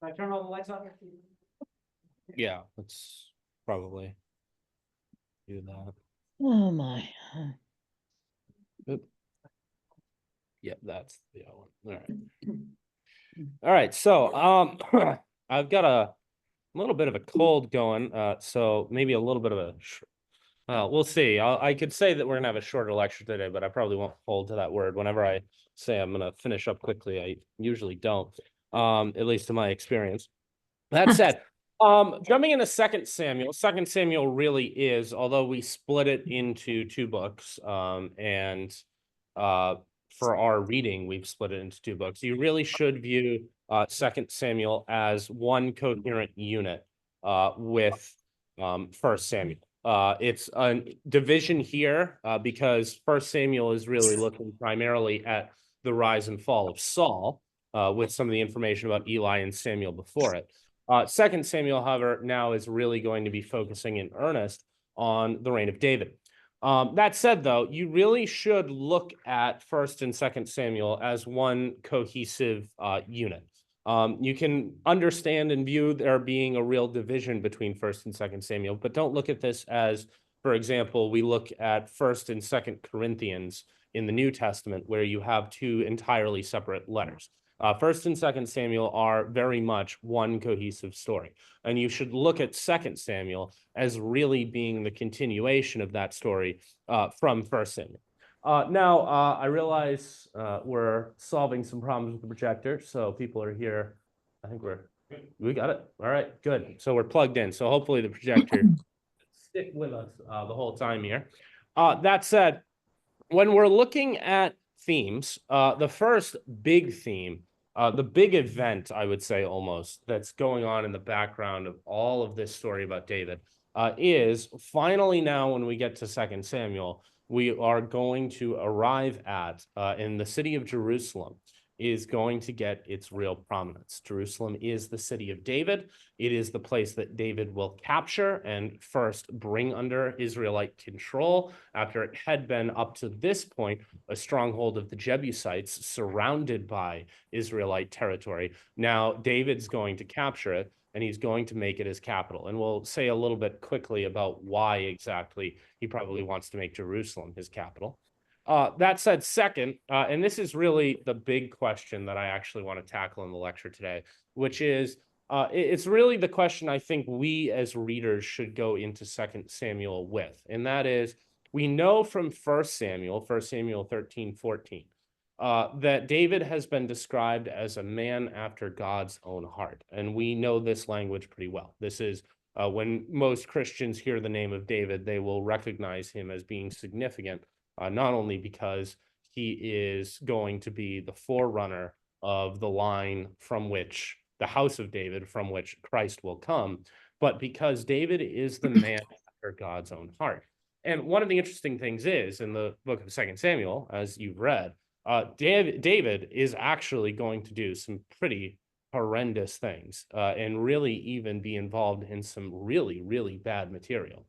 I turn all the lights off. Yeah, let's probably do that. Oh my. Oop. Yep, that's the other one. All right. All right. So I've got a little bit of a cold going. So maybe a little bit of a we'll see. I could say that we're gonna have a shorter lecture today, but I probably won't hold to that word. Whenever I say I'm gonna finish up quickly, I usually don't. At least in my experience. That said, jumping into Second Samuel really is, although we split it into two books, and for our reading, we've split it into two books. You really should view Second Samuel as one coherent unit with First Samuel. It's a division here because First Samuel is really looking primarily at the rise and fall of Saul, with some of the information about Eli and Samuel before it. Second Samuel, however, now is really going to be focusing in earnest on the reign of David. That said, though, you really should look at First and Second Samuel as one cohesive unit. You can understand and view there being a real division between First and Second Samuel, but don't look at this as, for example, we look at First and Second Corinthians in the New Testament, where you have two entirely separate letters. First and Second Samuel are very much one cohesive story, and you should look at Second Samuel as really being the continuation of that story from First Samuel. Now, I realize we're solving some problems with the projector, so people are here. I think we got it. All right, good. So we're plugged in. So hopefully the projector stick with us the whole time here. That said, when we're looking at themes, the first big theme, the big event, I would say almost, that's going on in the background of all of this story about David is finally now when we get to Second Samuel, we are going to arrive at in the city of Jerusalem is going to get its real prominence. Jerusalem is the city of David. It is the place that David will capture and first bring under Israelite control after it had been up to this point a stronghold of the Jebusites surrounded by Israelite territory. Now David's going to capture it and he's going to make it his capital. And we'll say a little bit quickly about why exactly he probably wants to make Jerusalem his capital. That said, second, and this is really the big question that I actually want to tackle in the lecture today, which is it's really the question I think we as readers should go into Second Samuel with, and that is we know from First Samuel 13:14, that David has been described as a man after God's own heart, and we know this language pretty well. This is when most Christians hear the name of David, they will recognize him as being significant not only because he is going to be the forerunner of the line from which the house of David, from which Christ will come, but because David is the man after God's own heart. And one of the interesting things is in the book of Second Samuel, as you've read, David is actually going to do some pretty horrendous things and really even be involved in some really, really bad material.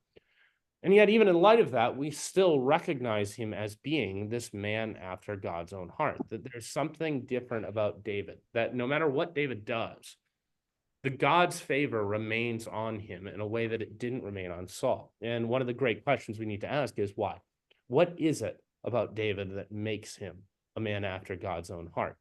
And yet, even in light of that, we still recognize him as being this man after God's own heart, that there's something different about David, that no matter what David does, the God's favor remains on him in a way that it didn't remain on Saul. And one of the great questions we need to ask is why? What is it about David that makes him a man after God's own heart?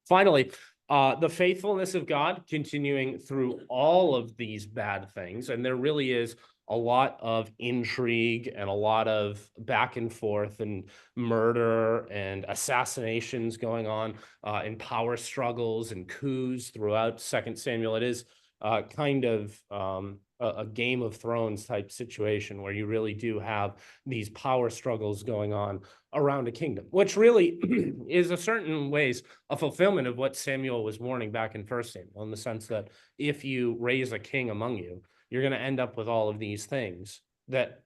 Finally, the faithfulness of God continuing through all of these bad things. And there really is a lot of intrigue and a lot of back and forth and murder and assassinations going on and power struggles and coups throughout Second Samuel. It is kind of a Game of Thrones type situation where you really do have these power struggles going on around a kingdom, which really is a certain ways a fulfillment of what Samuel was warning back in First Samuel, in the sense that if you raise a king among you, you're going to end up with all of these things that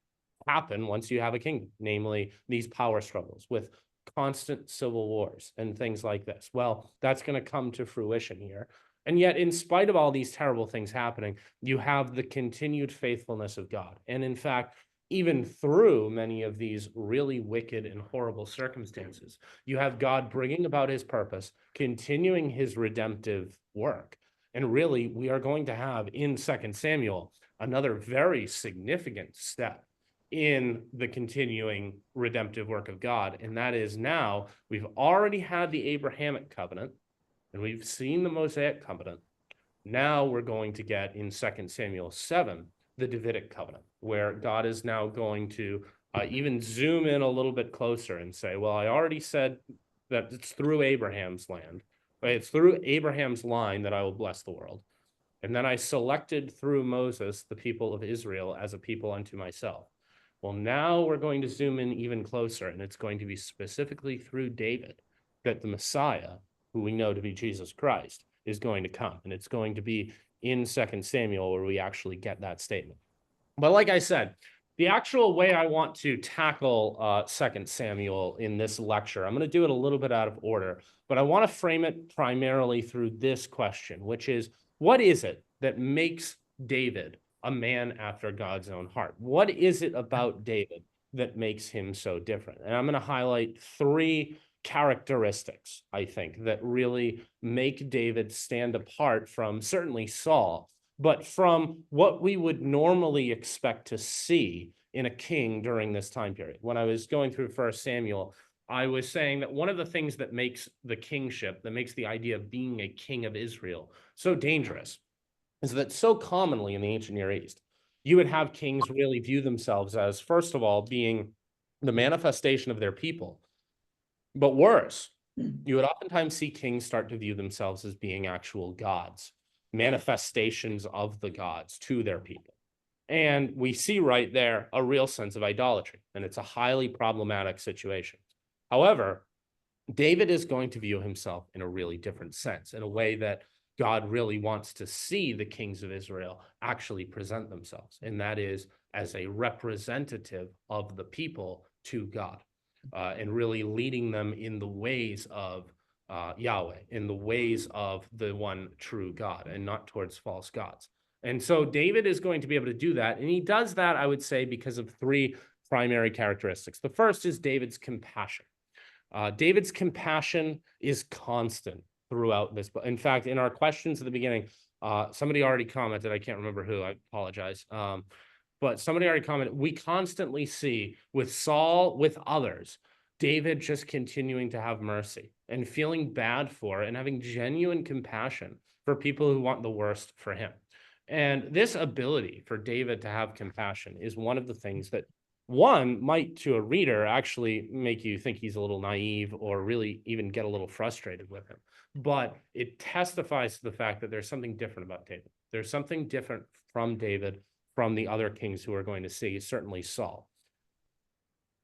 happen once you have a kingdom, namely these power struggles with constant civil wars and things like this. Well, that's going to come to fruition here. And yet, in spite of all these terrible things happening, you have the continued faithfulness of God. And in fact, even through many of these really wicked and horrible circumstances, you have God bringing about his purpose, continuing his redemptive work. And really, we are going to have in 2 Samuel another very significant step in the continuing redemptive work of God. And that is, now we've already had the Abrahamic covenant and we've seen the Mosaic covenant. Now we're going to get in 2 Samuel 7, the Davidic covenant, where God is now going to even zoom in a little bit closer and say, well, I already said that it's through Abraham's land. It's through Abraham's line that I will bless the world. And then I selected through Moses the people of Israel as a people unto myself. Well, now we're going to zoom in even closer, and it's going to be specifically through David that the Messiah, who we know to be Jesus Christ, is going to come. And it's going to be in 2 Samuel where we actually get that statement. But like I said, the actual way I want to tackle 2 Samuel in this lecture, I'm going to do it a little bit out of order, but I want to frame it primarily through this question, which is, what is it that makes David a man after God's own heart? What is it about David that makes him so different? And I'm going to highlight three characteristics, I think, that really make David stand apart from certainly Saul, but from what we would normally expect to see in a king during this time period. When I was going through 1 Samuel, I was saying that one of the things that makes the kingship, that makes the idea of being a king of Israel so dangerous, is that so commonly in the ancient Near East, you would have kings really view themselves as, first of all, being the manifestation of their people. But worse, you would oftentimes see kings start to view themselves as being actual gods, manifestations of the gods to their people. And we see right there a real sense of idolatry, and it's a highly problematic situation. However, David is going to view himself in a really different sense, in a way that God really wants to see the kings of Israel actually present themselves, and that is as a representative of the people to God, and really leading them in the ways of Yahweh, in the ways of the one true God, and not towards false gods. And so David is going to be able to do that. And he does that, I would say, because of three primary characteristics. The first is David's compassion. David's compassion is constant throughout this book. In fact, in our questions at the beginning, somebody already commented, I can't remember who, I apologize. But somebody already commented, we constantly see with Saul, with others, David just continuing to have mercy and feeling bad for and having genuine compassion for people who want the worst for him. And this ability for David to have compassion is one of the things that, one, might to a reader actually make you think he's a little naive or really even get a little frustrated with him. But it testifies to the fact that there's something different about David. There's something different from David from the other kings who are going to see, certainly Saul.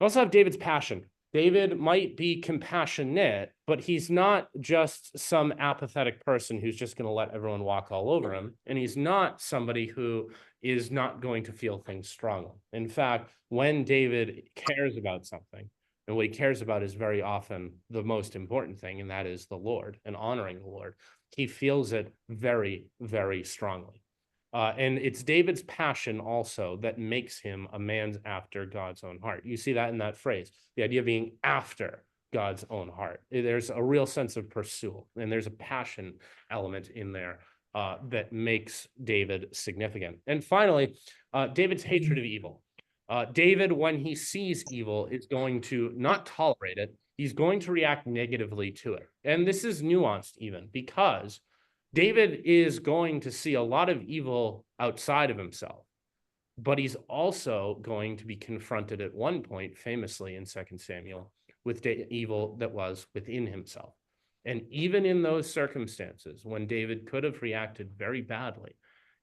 We also have David's passion. David might be compassionate, but he's not just some apathetic person who's just going to let everyone walk all over him. And he's not somebody who is not going to feel things strongly. In fact, when David cares about something, and what he cares about is very often the most important thing, and that is the Lord and honoring the Lord, he feels it very, very strongly. And it's David's passion also that makes him a man after God's own heart. You see that in that phrase, the idea of being after God's own heart. There's a real sense of pursuit, and there's a passion element in there that makes David significant. And finally, David's hatred of evil. David, when he sees evil, is going to not tolerate it. He's going to react negatively to it. And this is nuanced even, because David is going to see a lot of evil outside of himself, but he's also going to be confronted at one point, famously in 2 Samuel, with evil that was within himself. And even in those circumstances, when David could have reacted very badly,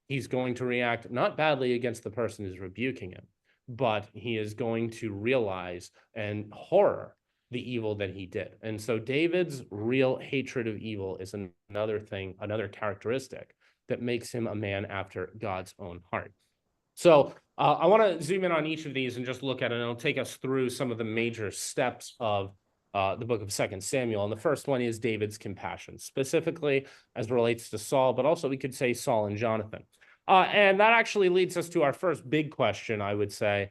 he's going to react not badly against the person who's rebuking him, but he is going to realize and horror the evil that he did. And so David's real hatred of evil is another thing, another characteristic that makes him a man after God's own heart. So I want to zoom in on each of these and just look at it, and it'll take us through some of the major steps of the book of 2 Samuel. And the first one is David's compassion, specifically as it relates to Saul, but also we could say Saul and Jonathan. And that actually leads us to our first big question, I would say,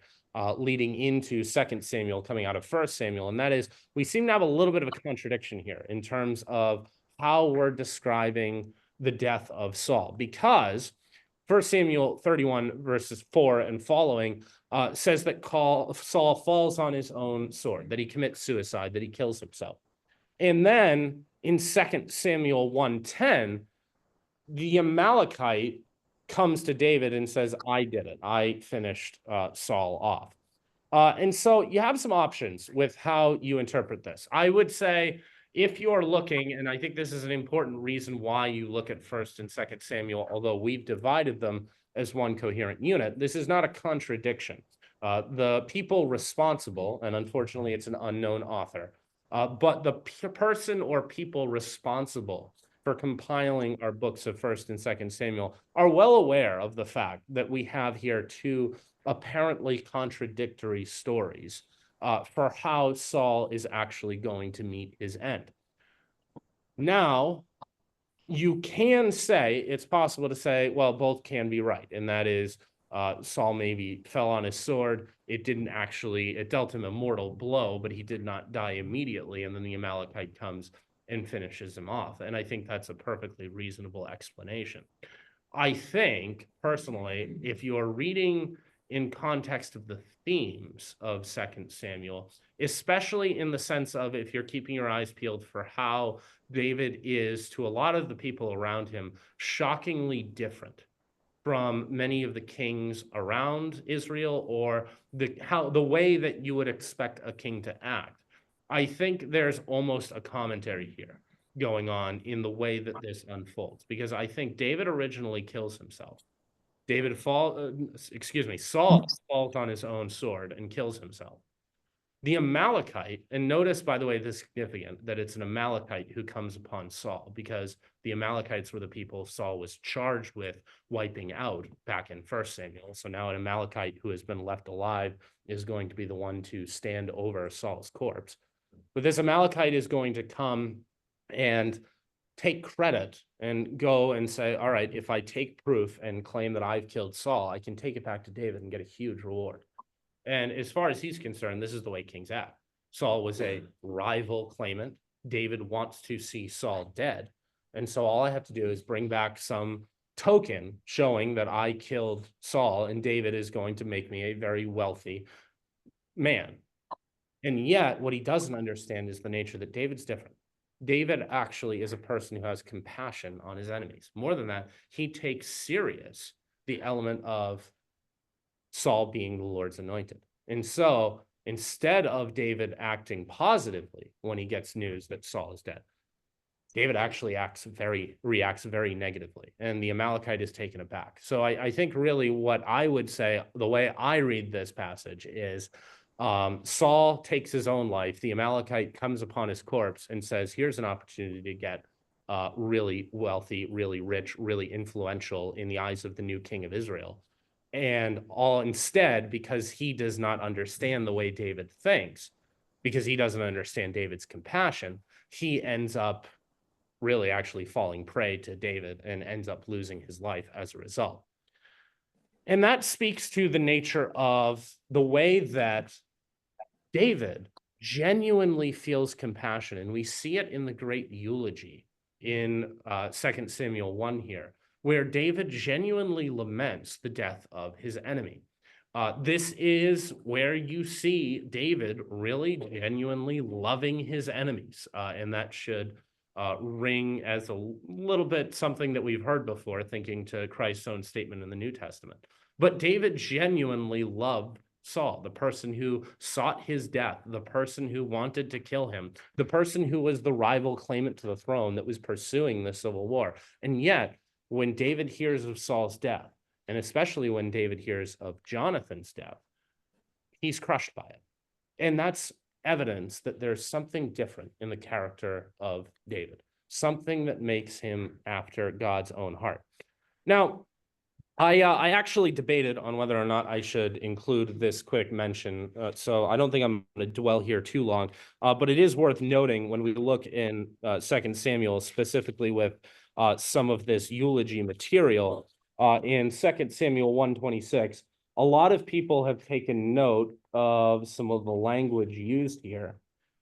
leading into 2 Samuel, coming out of 1 Samuel. And that is, we seem to have a little bit of a contradiction here in terms of how we're describing the death of Saul, because 1 Samuel 31 verses 4 and following says that Saul falls on his own sword, that he commits suicide, that he kills himself. And then in 2 Samuel 1:10, the Amalekite comes to David and says, I did it. I finished Saul off. And so you have some options with how you interpret this. I would say if you're looking, and I think this is an important reason why you look at 1st and 2nd Samuel, although we've divided them as one coherent unit, this is not a contradiction. The people responsible, and unfortunately it's an unknown author, but the person or people responsible for compiling our books of 1st and 2nd Samuel are well aware of the fact that we have here two apparently contradictory stories for how Saul is actually going to meet his end. Now, you can say, it's possible to say, well, both can be right, and that is Saul maybe fell on his sword. It dealt him a mortal blow, but he did not die immediately, and then the Amalekite comes and finishes him off. And I think that's a perfectly reasonable explanation. I think, personally, if you're reading in context of the themes of 2nd Samuel, especially in the sense of if you're keeping your eyes peeled for how David is, to a lot of the people around him, shockingly different from many of the kings around Israel, or the way that you would expect a king to act. I think there's almost a commentary here going on in the way that this unfolds, because I think David originally kills himself. Saul falls on his own sword and kills himself. The Amalekite, and notice, by the way, this is significant, that it's an Amalekite who comes upon Saul, because the Amalekites were the people Saul was charged with wiping out back in 1 Samuel. So now an Amalekite who has been left alive is going to be the one to stand over Saul's corpse. But this Amalekite is going to come and take credit and go and say, all right, if I take proof and claim that I've killed Saul, I can take it back to David and get a huge reward. And as far as he's concerned, this is the way kings act. Saul was a rival claimant. David wants to see Saul dead. And so all I have to do is bring back some token showing that I killed Saul, and David is going to make me a very wealthy man. And yet what he doesn't understand is the nature that David's different. David actually is a person who has compassion on his enemies. More than that, he takes serious the element of Saul being the Lord's anointed. And so instead of David acting positively when he gets news that Saul is dead, David actually reacts very negatively, and the Amalekite is taken aback. So I think really what I would say, the way I read this passage is Saul takes his own life. The Amalekite comes upon his corpse and says, here's an opportunity to get really wealthy, really rich, really influential in the eyes of the new king of Israel. And all instead, because he does not understand the way David thinks, because he doesn't understand David's compassion, he ends up really actually falling prey to David and ends up losing his life as a result. And that speaks to the nature of the way that David genuinely feels compassion. And we see it in the great eulogy in 2 Samuel 1 here, where David genuinely laments the death of his enemy. This is where you see David really genuinely loving his enemies. And that should ring as a little bit something that we've heard before, thinking to Christ's own statement in the New Testament. But David genuinely loved Saul, the person who sought his death, the person who wanted to kill him, the person who was the rival claimant to the throne that was pursuing the civil war. And yet, when David hears of Saul's death, and especially when David hears of Jonathan's death, he's crushed by it. And that's evidence that there's something different in the character of David, something that makes him after God's own heart. Now, I actually debated on whether or not I should include this quick mention, so I don't think I'm going to dwell here too long, but it is worth noting when we look in 2 Samuel, specifically with some of this eulogy material, in 2 Samuel 1:26, a lot of people have taken note of some of the language used here,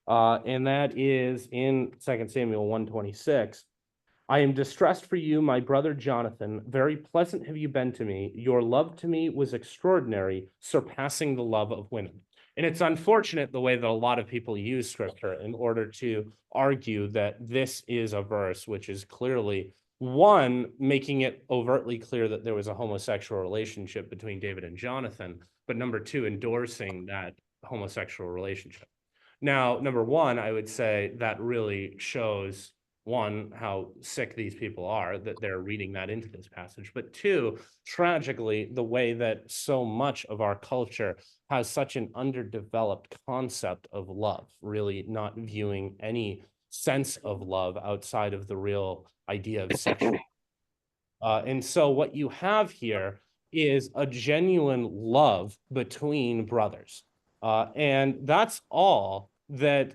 and that is in 2 Samuel 1:26. I am distressed for you, my brother Jonathan. Very pleasant have you been to me. Your love to me was extraordinary, surpassing the love of women. And it's unfortunate the way that a lot of people use scripture in order to argue that this is a verse which is clearly, one, making it overtly clear that there was a homosexual relationship between David and Jonathan, but number two, endorsing that homosexual relationship. Now, number one, I would say that really shows, one, how sick these people are that they're reading that into this passage, but two, tragically, the way that so much of our culture has such an underdeveloped concept of love, really not viewing any sense of love outside of the real idea of sexual. And so what you have here is a genuine love between brothers. And that's all that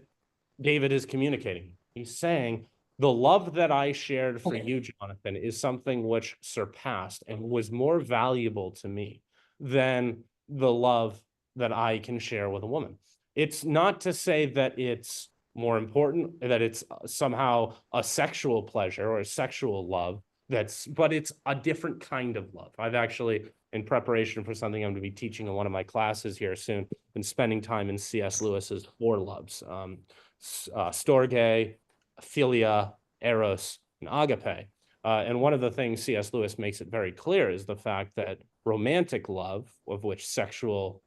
David is communicating. He's saying, the love that I shared for you, Jonathan, is something which surpassed and was more valuable to me than the love that I can share with a woman. It's not to say that it's more important, that it's somehow a sexual pleasure or a sexual love. But it's a different kind of love. I've actually, in preparation for something I'm going to be teaching in one of my classes here soon, been spending time in C.S. Lewis's four loves. Storge, Philia, Eros, and Agape. And one of the things C.S. Lewis makes it very clear is the fact that romantic love, of which sexual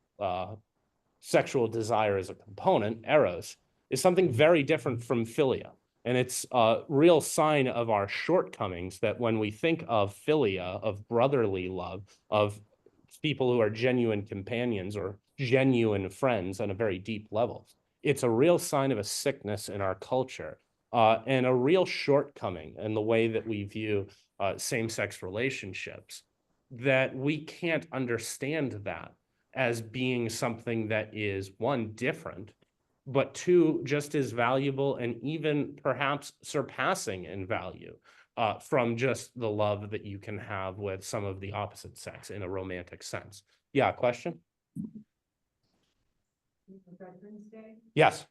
desire is a component, Eros, is something very different from Philia. And it's a real sign of our shortcomings that when we think of Philia, of brotherly love, of people who are genuine companions or genuine friends on a very deep level, it's a real sign of a sickness in our culture and a real shortcoming in the way that we view same-sex relationships, that we can't understand that as being something that is, one, different, but two, just as valuable and even perhaps surpassing in value from just the love that you can have with some of the opposite sex in a romantic sense. Yeah, question? Veterans Day? Yes.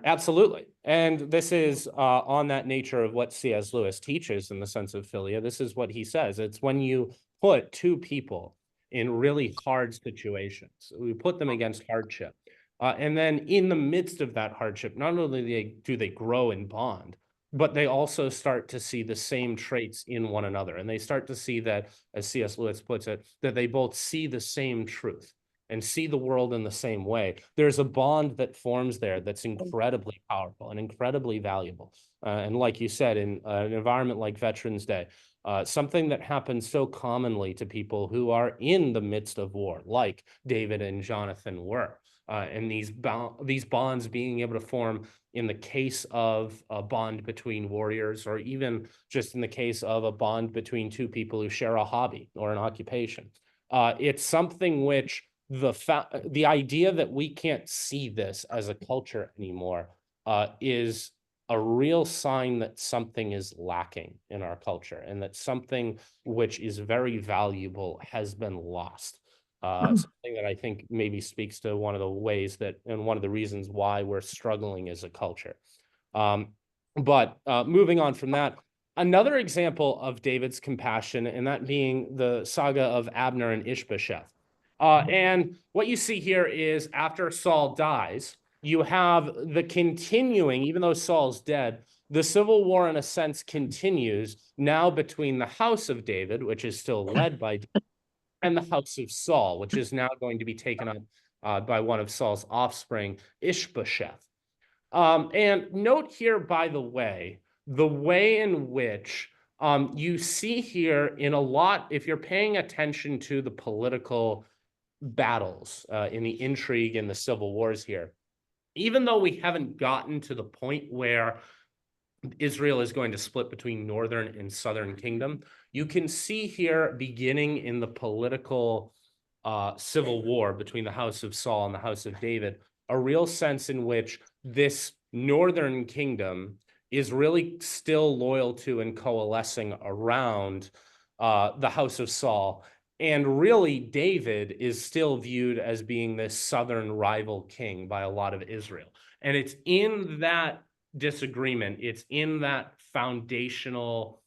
Absolutely. And this is on that nature of what C.S. Lewis teaches in the sense of philia. This is what he says. It's when you put two people in really hard situations, we put them against hardship. And then in the midst of that hardship, not only do they grow and bond, but they also start to see the same traits in one another. And they start to see that, as C.S. Lewis puts it, that they both see the same truth and see the world in the same way. There's a bond that forms there that's incredibly powerful and incredibly valuable. And like you said, in an environment like Veterans Day, something that happens so commonly to people who are in the midst of war, like David and Jonathan were, and these bonds being able to form in the case of a bond between warriors, or even just in the case of a bond between two people who share a hobby or an occupation. It's something which the idea that we can't see this as a culture anymore is a real sign that something is lacking in our culture and that something which is very valuable has been lost. Something that I think maybe speaks to one of the ways that, and one of the reasons why we're struggling as a culture. But moving on from that, another example of David's compassion, and that being the saga of Abner and Ishbosheth. And what you see here is after Saul dies, you have the continuing, even though Saul's dead, the civil war in a sense continues now between the house of David, which is still led by David, and the house of Saul, which is now going to be taken up by one of Saul's offspring, Ishbosheth. And note here, by the way in which you see here in a lot, if you're paying attention to the political battles in the intrigue in the civil wars here, even though we haven't gotten to the point where Israel is going to split between northern and southern kingdom, you can see here, beginning in the political civil war between the house of Saul and the house of David, a real sense in which this northern kingdom is really still loyal to and coalescing around the house of Saul. And really, David is still viewed as being this southern rival king by a lot of Israel. And it's in that disagreement. It's in that foundational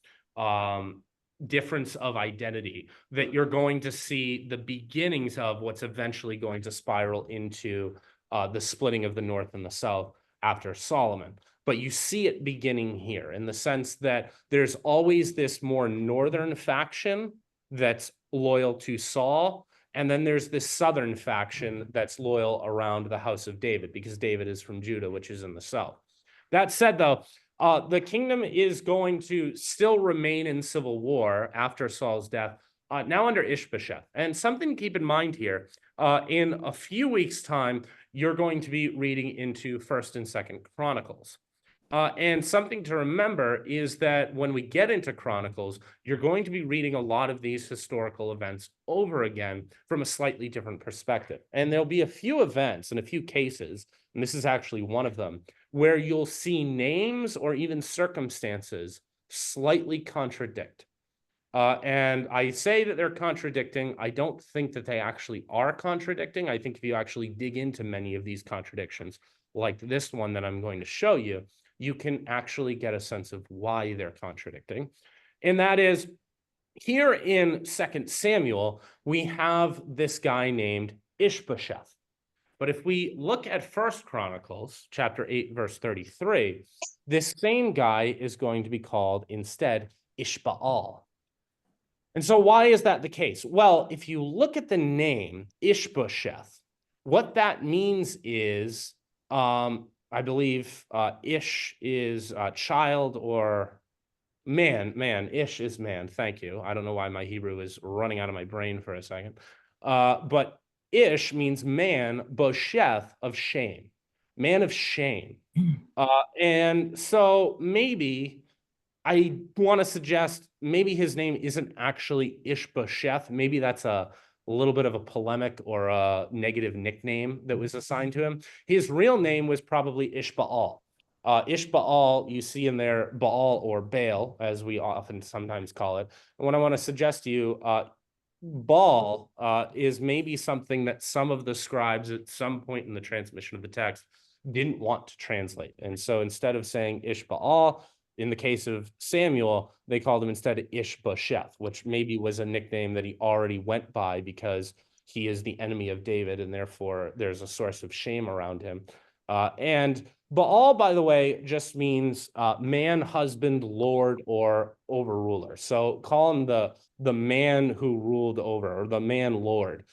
difference of identity that you're going to see the beginnings of what's eventually going to spiral into the splitting of the North and the South after Solomon. But you see it beginning here in the sense that there's always this more northern faction that's loyal to Saul. And then there's this southern faction that's loyal around the house of David, because David is from Judah, which is in the south. That said, though, the kingdom is going to still remain in civil war after Saul's death, now under Ishbosheth. And something to keep in mind here, in a few weeks' time, you're going to be reading into 1st and 2nd Chronicles. And something to remember is that when we get into Chronicles, you're going to be reading a lot of these historical events over again from a slightly different perspective. And there'll be a few events and a few cases, and this is actually one of them, where you'll see names or even circumstances slightly contradict. And I say that they're contradicting. I don't think that they actually are contradicting. I think if you actually dig into many of these contradictions, like this one that I'm going to show you, you can actually get a sense of why they're contradicting. And that is, here in 2 Samuel, we have this guy named Ishbosheth. But if we look at 1 Chronicles, chapter 8, verse 33, this same guy is going to be called instead Ishbaal. And so why is that the case? Well, if you look at the name Ishbosheth, what that means is, I believe Ish is child or man. Ish is man. Thank you. I don't know why my Hebrew is running out of my brain for a second. But Ish means man, Bosheth of shame, man of shame. And so maybe I want to suggest maybe his name isn't actually Ishbosheth. Maybe that's a little bit of a polemic or a negative nickname that was assigned to him. His real name was probably Ishbaal. Ishbaal, you see in there Baal or Baal, as we often sometimes call it. And what I want to suggest to you, Baal is maybe something that some of the scribes at some point in the transmission of the text didn't want to translate. And so instead of saying Ishbaal, in the case of Samuel, they called him instead Ishbosheth, which maybe was a nickname that he already went by because he is the enemy of David, and therefore there's a source of shame around him. And Baal, by the way, just means man, husband, lord, or overruler. So call him the man who ruled over, or the man lord,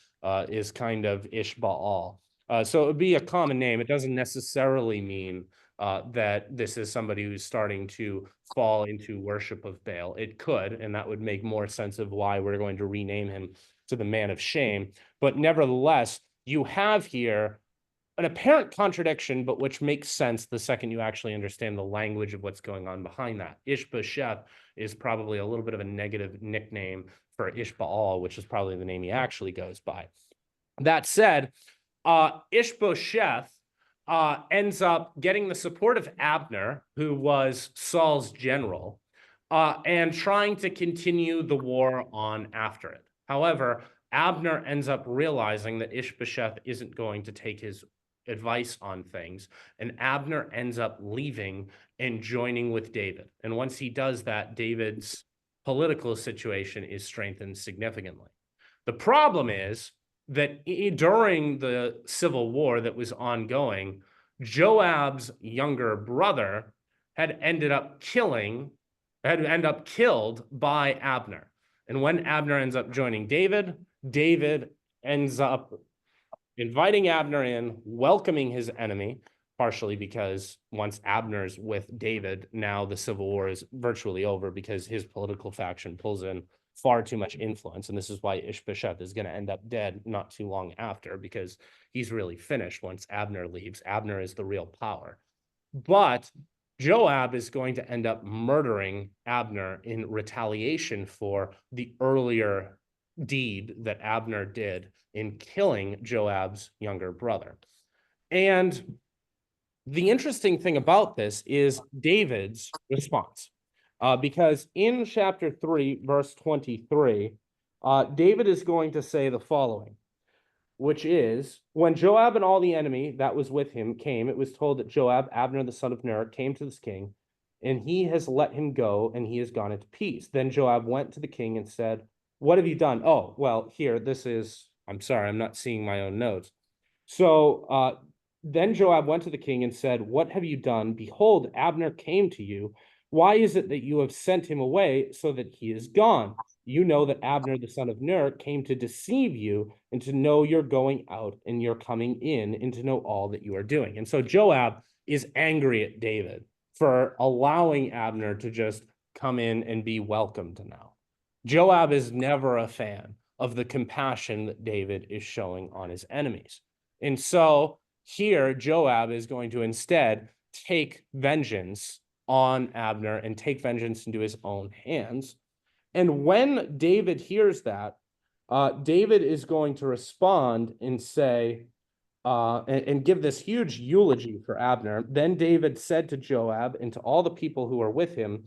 is kind of Ishbaal. So it would be a common name. It doesn't necessarily mean that this is somebody who's starting to fall into worship of Baal. It could, and that would make more sense of why we're going to rename him to the man of shame. But nevertheless, you have here an apparent contradiction, but which makes sense the second you actually understand the language of what's going on behind that. Ishbosheth is probably a little bit of a negative nickname for Ishbaal, which is probably the name he actually goes by. That said, Ishbosheth ends up getting the support of Abner, who was Saul's general, and trying to continue the war on after it. However, Abner ends up realizing that Ishbosheth isn't going to take his advice on things, and Abner ends up leaving and joining with David. And once he does that, David's political situation is strengthened significantly. The problem is that during the civil war that was ongoing, Joab's younger brother had ended up killed by Abner. And when Abner ends up joining David, David ends up inviting Abner in, welcoming his enemy, partially because once Abner's with David, now the civil war is virtually over because his political faction pulls in far too much influence. And this is why Ishbosheth is going to end up dead not too long after, because he's really finished once Abner leaves. Abner is the real power. But Joab is going to end up murdering Abner in retaliation for the earlier deed that Abner did in killing Joab's younger brother. And the interesting thing about this is David's response. Because in chapter 3, verse 23, David is going to say the following. which is when Joab and all the enemy that was with him came, it was told that Joab, Abner the son of Ner, came to this king, and he has let him go, and he has gone into peace. Then Joab went to the king and said, what have you done? Oh, well, here, I'm sorry, I'm not seeing my own notes. So then Joab went to the king and said, what have you done? Behold, Abner came to you. Why is it that you have sent him away so that he is gone? You know that Abner, the son of Ner, came to deceive you and to know you're going out and you're coming in and to know all that you are doing. And so Joab is angry at David for allowing Abner to just come in and be welcomed now. Joab is never a fan of the compassion that David is showing on his enemies. And so here, Joab is going to instead take vengeance on Abner and take vengeance into his own hands. And when David hears that, David is going to respond and say, and give this huge eulogy for Abner. Then David said to Joab and to all the people who were with him,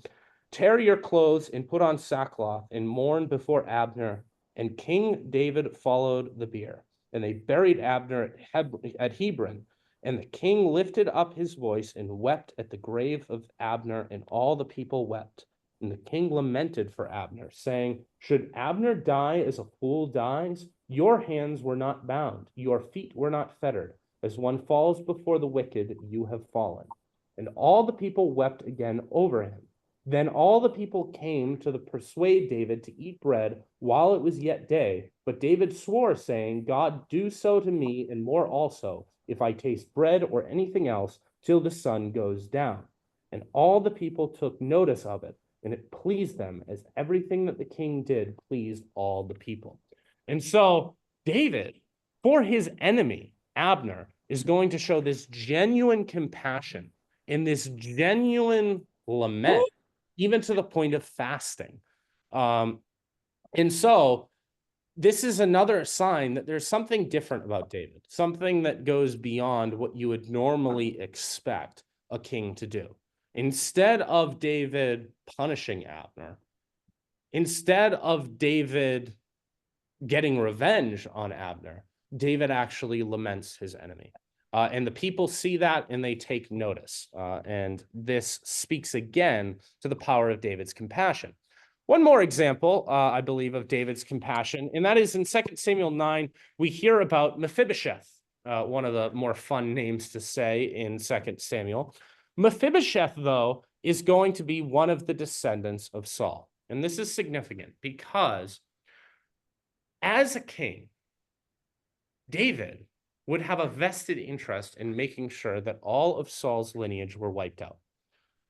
tear your clothes and put on sackcloth and mourn before Abner. And King David followed the bier. And they buried Abner at Hebron. And the king lifted up his voice and wept at the grave of Abner, and all the people wept. And the king lamented for Abner, saying, should Abner die as a fool dies? Your hands were not bound, your feet were not fettered. As one falls before the wicked, you have fallen. And all the people wept again over him. Then all the people came to persuade David to eat bread while it was yet day. But David swore, saying, God, do so to me and more also, if I taste bread or anything else, till the sun goes down. And all the people took notice of it, and it pleased them, as everything that the king did pleased all the people. And so David, for his enemy, Abner, is going to show this genuine compassion and this genuine lament, even to the point of fasting. And so this is another sign that there's something different about David, something that goes beyond what you would normally expect a king to do. Instead of David punishing Abner, instead of David getting revenge on Abner, David actually laments his enemy. And the people see that and they take notice. And this speaks again to the power of David's compassion. One more example, I believe, of David's compassion, and that is in 2 Samuel 9, we hear about Mephibosheth, one of the more fun names to say in 2 Samuel. Mephibosheth, though, is going to be one of the descendants of Saul. And this is significant because as a king, David would have a vested interest in making sure that all of Saul's lineage were wiped out.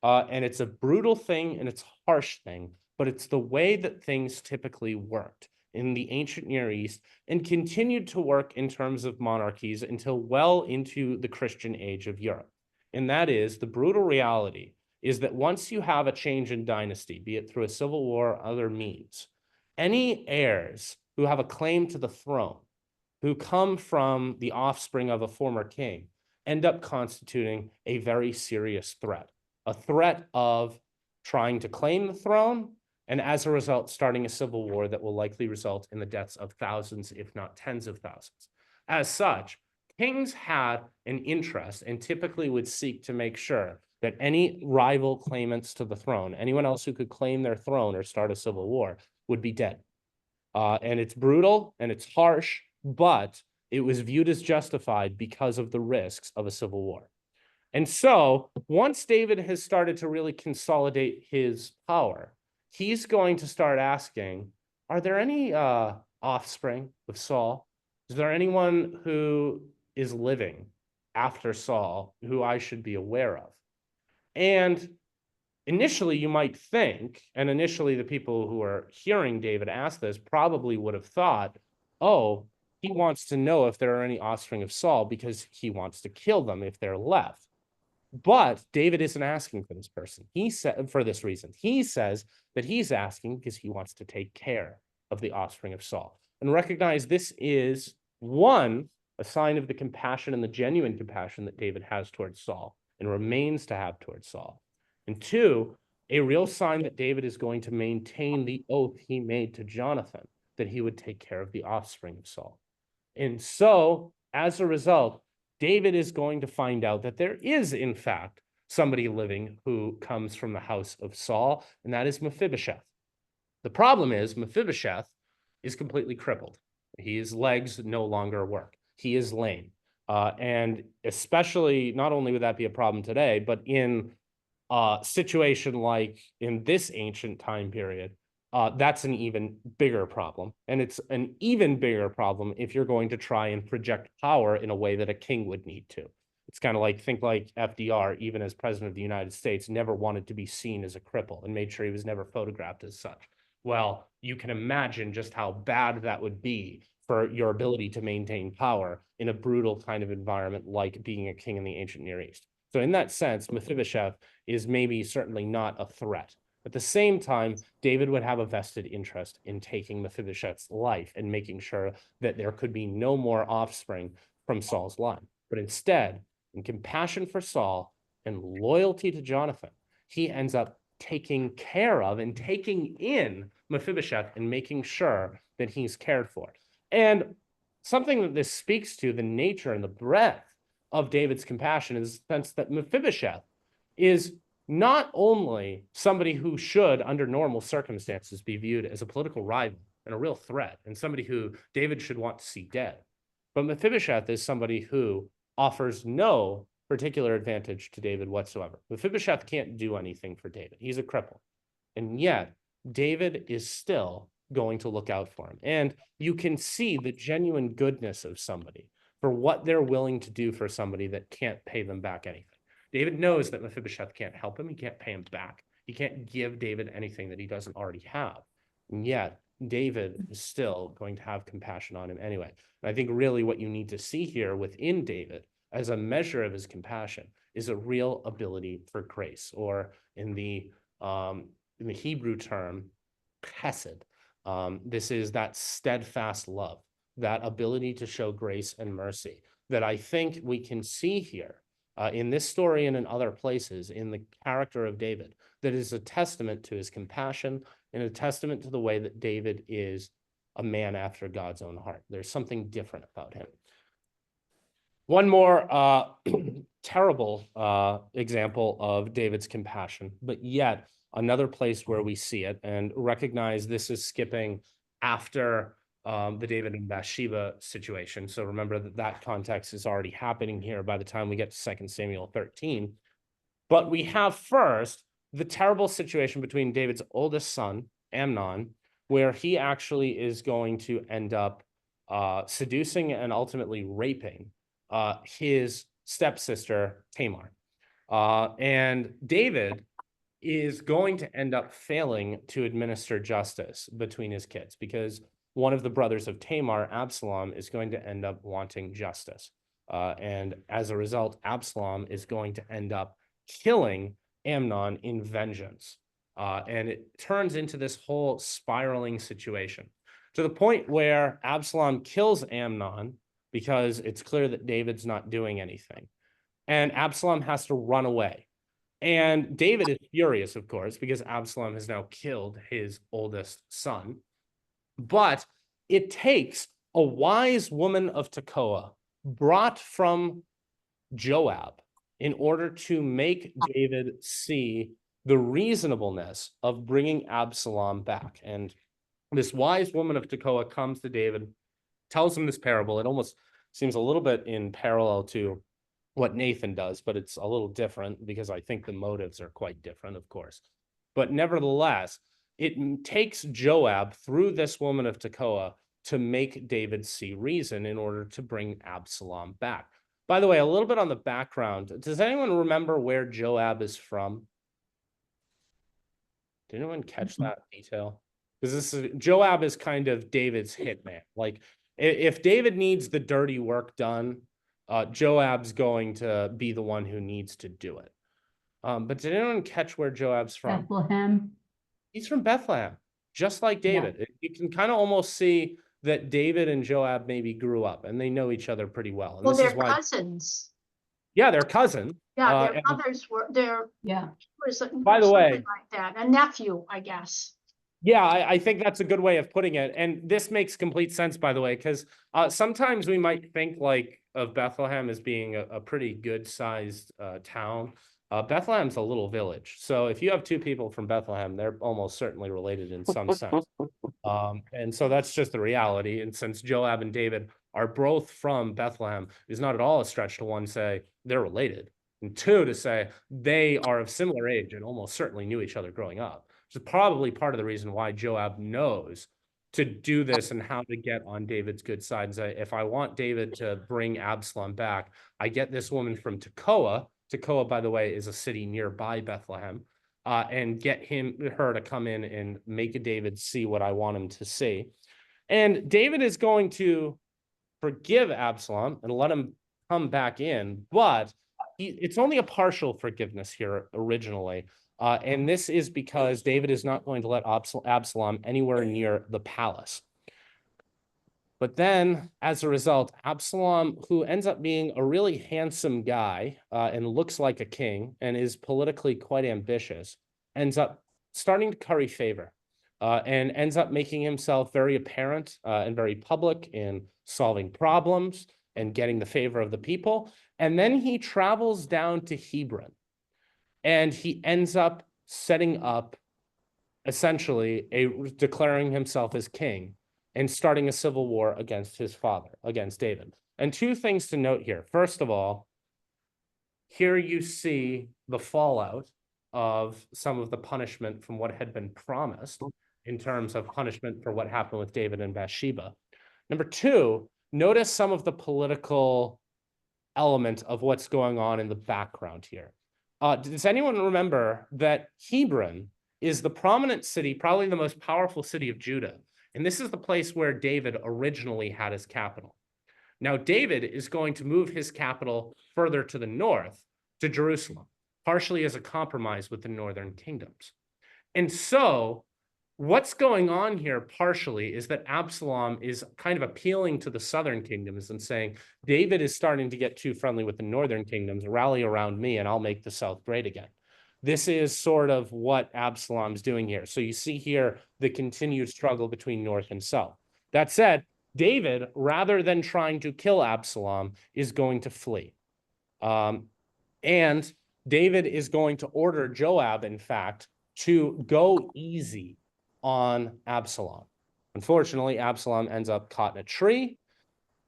And it's a brutal thing and it's a harsh thing, but it's the way that things typically worked in the ancient Near East and continued to work in terms of monarchies until well into the Christian age of Europe. And that is the brutal reality is that once you have a change in dynasty, be it through a civil war or other means, any heirs who have a claim to the throne, who come from the offspring of a former king, end up constituting a very serious threat, a threat of trying to claim the throne, and as a result, starting a civil war that will likely result in the deaths of thousands, if not tens of thousands. As such, kings had an interest and typically would seek to make sure that any rival claimants to the throne, anyone else who could claim their throne or start a civil war, would be dead. And it's brutal and it's harsh, but it was viewed as justified because of the risks of a civil war. And so once David has started to really consolidate his power, he's going to start asking, are there any offspring of Saul? Is there anyone who is living after Saul who I should be aware of? And initially you might think, and initially the people who are hearing David ask this probably would have thought, oh, he wants to know if there are any offspring of Saul because he wants to kill them if they're left. But David isn't asking for this person. He said for this reason. He says that he's asking because he wants to take care of the offspring of Saul. And recognize this is one, a sign of the compassion and the genuine compassion that David has towards Saul and remains to have towards Saul. And two, a real sign that David is going to maintain the oath he made to Jonathan, that he would take care of the offspring of Saul. And so, as a result, David is going to find out that there is, in fact, somebody living who comes from the house of Saul, and that is Mephibosheth. The problem is Mephibosheth is completely crippled. His legs no longer work. He is lame. And especially, not only would that be a problem today, but in a situation like in this ancient time period, that's an even bigger problem. And it's an even bigger problem if you're going to try and project power in a way that a king would need to. It's kind of like, think like FDR, even as president of the United States, never wanted to be seen as a cripple and made sure he was never photographed as such. Well, you can imagine just how bad that would be for your ability to maintain power in a brutal kind of environment like being a king in the ancient Near East. So in that sense, Mephibosheth is maybe certainly not a threat. At the same time, David would have a vested interest in taking Mephibosheth's life and making sure that there could be no more offspring from Saul's line. But instead, in compassion for Saul and loyalty to Jonathan, he ends up taking care of and taking in Mephibosheth and making sure that he's cared for. And something that this speaks to, the nature and the breadth of David's compassion, is the sense that Mephibosheth is not only somebody who should, under normal circumstances, be viewed as a political rival and a real threat, and somebody who David should want to see dead, but Mephibosheth is somebody who offers no particular advantage to David whatsoever. Mephibosheth can't do anything for David. He's a cripple. And yet, David is still going to look out for him. And you can see the genuine goodness of somebody for what they're willing to do for somebody that can't pay them back anything. David knows that Mephibosheth can't help him. He can't pay him back. He can't give David anything that he doesn't already have. And yet, David is still going to have compassion on him anyway. And I think really what you need to see here within David as a measure of his compassion is a real ability for grace, or in the Hebrew term, chesed. This is that steadfast love, that ability to show grace and mercy that I think we can see here in this story and in other places in the character of David, that is a testament to his compassion and a testament to the way that David is a man after God's own heart. There's something different about him. One more terrible example of David's compassion, but yet another place where we see it, and recognize this is skipping after the David and Bathsheba situation. So remember that that context is already happening here by the time we get to 2 Samuel 13. But we have first the terrible situation between David's oldest son, Amnon, where he actually is going to end up seducing and ultimately raping his stepsister, Tamar. And David is going to end up failing to administer justice between his kids, because one of the brothers of Tamar, Absalom, is going to end up wanting justice. And as a result, Absalom is going to end up killing Amnon in vengeance. And it turns into this whole spiraling situation, to the point where Absalom kills Amnon because it's clear that David's not doing anything. And Absalom has to run away. And David is furious, of course, because Absalom has now killed his oldest son. But it takes a wise woman of Tekoa brought from Joab in order to make David see the reasonableness of bringing Absalom back. And this wise woman of Tekoa comes to David, tells him this parable. It almost seems a little bit in parallel to what Nathan does, but it's a little different because I think the motives are quite different, of course. But nevertheless, it takes Joab through this woman of Tekoa to make David see reason in order to bring Absalom back. By the way, a little bit on the background. Does anyone remember where Joab is from? Did anyone catch that detail? Because Joab is kind of David's hitman. Like, if David needs the dirty work done, Joab's going to be the one who needs to do it. But did anyone catch where Joab's from? Bethlehem. He's from Bethlehem, just like David. Yeah. You can kind of almost see that David and Joab maybe grew up and they know each other pretty well. And well, this they're is why, cousins. Yeah, they're cousins. Yeah, their mothers were there. Yeah. Was By the way, like that. A nephew, I guess. Yeah, I think that's a good way of putting it. And this makes complete sense, by the way, because sometimes we might think like of Bethlehem as being a pretty good sized town. Bethlehem's a little village. So if you have two people from Bethlehem, they're almost certainly related in some sense. And so that's just the reality. And since Joab and David are both from Bethlehem, it's not at all a stretch to one say they're related, and two to say they are of similar age and almost certainly knew each other growing up. Which is probably part of the reason why Joab knows to do this and how to get on David's good side and say, if I want David to bring Absalom back, I get this woman from Tekoa. Tekoa, by the way, is a city nearby Bethlehem. And get her to come in and make David see what I want him to see. And David is going to forgive Absalom and let him come back in, but it's only a partial forgiveness here originally. And this is because David is not going to let Absalom anywhere near the palace. But then, as a result, Absalom, who ends up being a really handsome guy and looks like a king and is politically quite ambitious, ends up starting to curry favor and ends up making himself very apparent and very public in solving problems and getting the favor of the people. And then he travels down to Hebron and he ends up setting up essentially declaring himself as king and starting a civil war against his father, against David. And two things to note here. First of all, here you see the fallout of some of the punishment from what had been promised in terms of punishment for what happened with David and Bathsheba. Number two, notice some of the political element of what's going on in the background here. Does anyone remember that Hebron is the prominent city, probably the most powerful city of Judah? And this is the place where David originally had his capital. Now, David is going to move his capital further to the north, to Jerusalem, partially as a compromise with the northern kingdoms. And so what's going on here partially is that Absalom is kind of appealing to the southern kingdoms and saying, David is starting to get too friendly with the northern kingdoms, rally around me and I'll make the south great again. This is sort of what Absalom's doing here. So you see here the continued struggle between north and south. That said, David, rather than trying to kill Absalom, is going to flee. And David is going to order Joab, in fact, to go easy on Absalom. Unfortunately, Absalom ends up caught in a tree.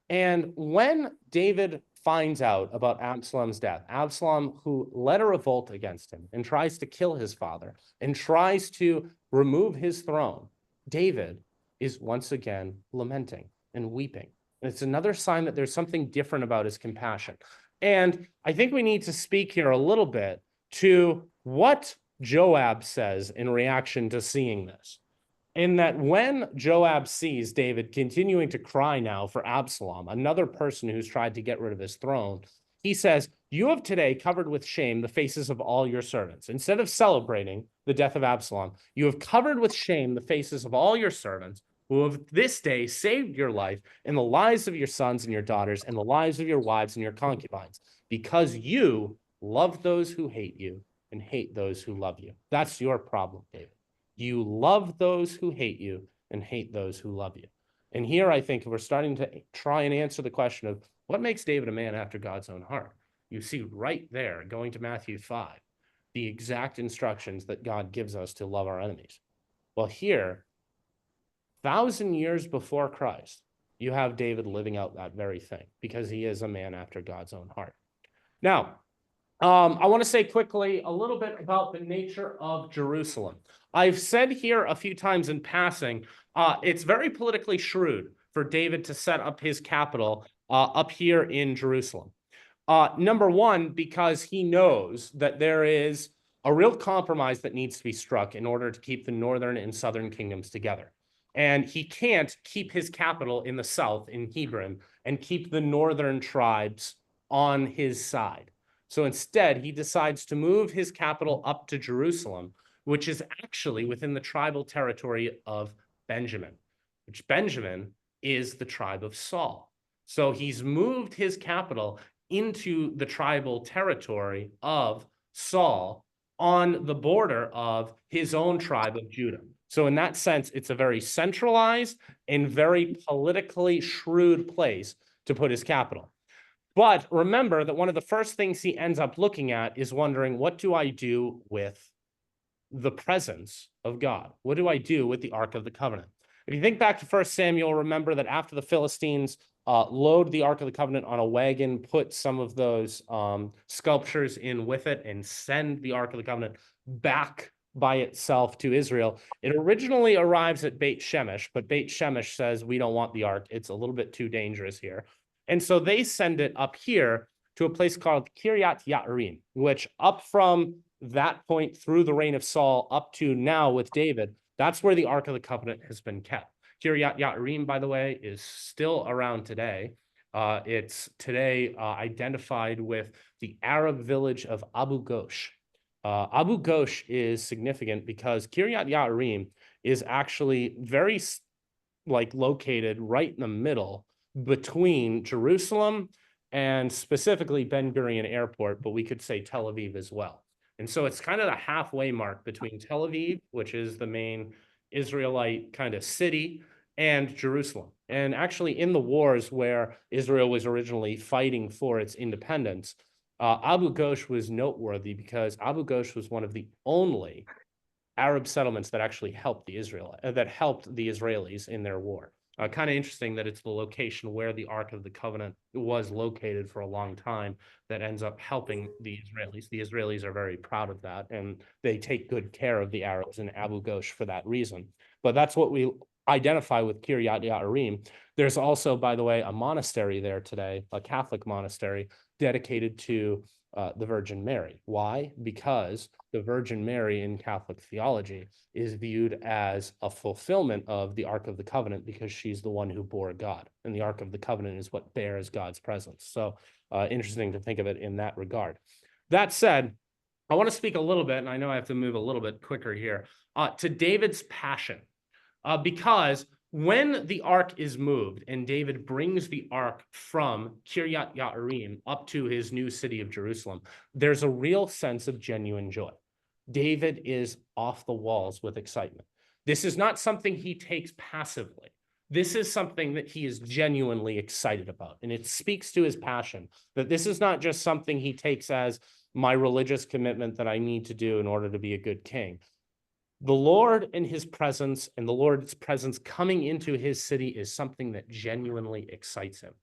And when David finds out about Absalom's death, Absalom, who led a revolt against him and tries to kill his father and tries to remove his throne, David is once again lamenting and weeping. And it's another sign that there's something different about his compassion. And I think we need to speak here a little bit to what Joab says in reaction to seeing this. In that when Joab sees David continuing to cry now for Absalom, another person who's tried to get rid of his throne, he says, you have today covered with shame the faces of all your servants. Instead of celebrating the death of Absalom, you have covered with shame the faces of all your servants who have this day saved your life and the lives of your sons and your daughters and the lives of your wives and your concubines, because you love those who hate you and hate those who love you. That's your problem, David. You love those who hate you and hate those who love you. And here I think we're starting to try and answer the question of what makes David a man after God's own heart. You see right there, going to Matthew 5, the exact instructions that God gives us to love our enemies. Well, here, 1,000 years before Christ, you have David living out that very thing because he is a man after God's own heart. Now, I want to say quickly a little bit about the nature of Jerusalem. I've said here a few times in passing, it's very politically shrewd for David to set up his capital up here in Jerusalem. Number one, because he knows that there is a real compromise that needs to be struck in order to keep the northern and southern kingdoms together. And he can't keep his capital in the south, in Hebron, and keep the northern tribes on his side. So instead, he decides to move his capital up to Jerusalem, which is actually within the tribal territory of Benjamin, which Benjamin is the tribe of Saul. So he's moved his capital into the tribal territory of Saul on the border of his own tribe of Judah. So in that sense, it's a very centralized and very politically shrewd place to put his capital. But remember that one of the first things he ends up looking at is wondering, what do I do with the presence of God? What do I do with the Ark of the Covenant? If you think back to 1 Samuel, remember that after the Philistines load the Ark of the Covenant on a wagon, put some of those sculptures in with it, and send the Ark of the Covenant back by itself to Israel. It originally arrives at Beit Shemesh, but Beit Shemesh says, we don't want the Ark. It's a little bit too dangerous here. And so they send it up here to a place called Kiryat Yearim, which up from that point through the reign of Saul up to now with David, that's where the Ark of the Covenant has been kept. Kiryat Yearim, by the way, is still around today. It's today identified with the Arab village of Abu Ghosh. Abu Ghosh is significant because Kiryat Yearim is actually very located right in the middle between Jerusalem and specifically Ben Gurion Airport, but we could say Tel Aviv as well. And so it's kind of the halfway mark between Tel Aviv, which is the main Israelite kind of city, and Jerusalem. And actually in the wars where Israel was originally fighting for its independence, Abu Ghosh was noteworthy because Abu Ghosh was one of the only Arab settlements that actually helped the Israelis in their war. Kind of interesting that it's the location where the Ark of the Covenant was located for a long time that ends up helping the Israelis. The Israelis are very proud of that, and they take good care of the Arabs in Abu Ghosh for that reason. But that's what we identify with Kiryat Yearim. There's also, by the way, a monastery there today, a Catholic monastery dedicated to the Virgin Mary. Why? Because the Virgin Mary in Catholic theology is viewed as a fulfillment of the Ark of the Covenant because she's the one who bore God. And the Ark of the Covenant is what bears God's presence. So interesting to think of it in that regard. That said, I want to speak a little bit, and I know I have to move a little bit quicker here, to David's passion. Because when the ark is moved and David brings the ark from Kiryat Yearim up to his new city of Jerusalem, there's a real sense of genuine joy. David is off the walls with excitement. This is not something he takes passively. This is something that he is genuinely excited about. And it speaks to his passion that this is not just something he takes as my religious commitment that I need to do in order to be a good king. The Lord and his presence and the Lord's presence coming into his city is something that genuinely excites him.